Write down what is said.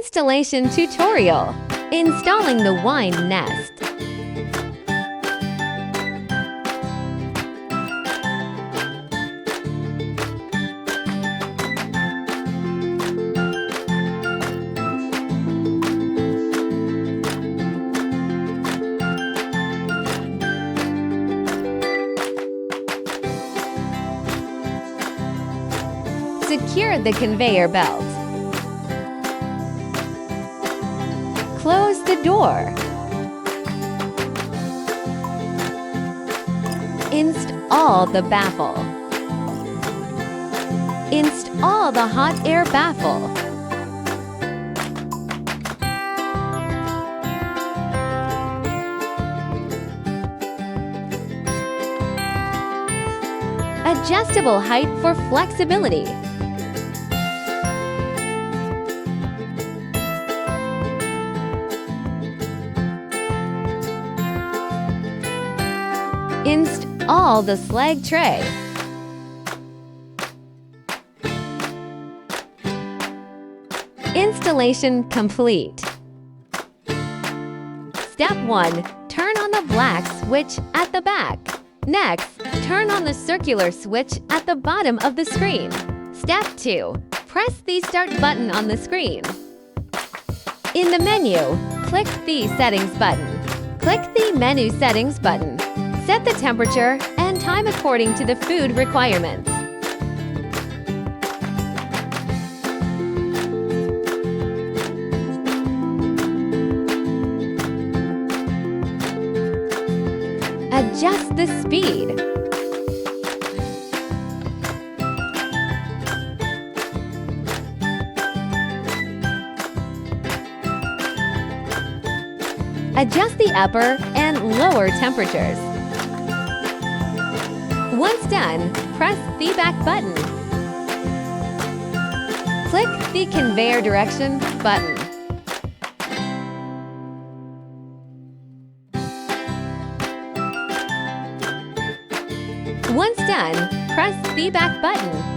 Installation tutorial. Installing the wine nest. Secure the conveyor belt. Close the door. Install the baffle. Install the hot air baffle. Adjustable height for flexibility. Install the slag tray. Installation complete. Step 1. Turn on the black switch at the back. Next, turn on the circular switch at the bottom of the screen. Step 2. Press the Start button on the screen. In the menu, click the Settings button. Click the Menu Settings button. Set the temperature and time according to the food requirements. Adjust the speed. Adjust the upper and lower temperatures. Once done, press the back button. Click the Conveyor Direction button. Once done, press the back button.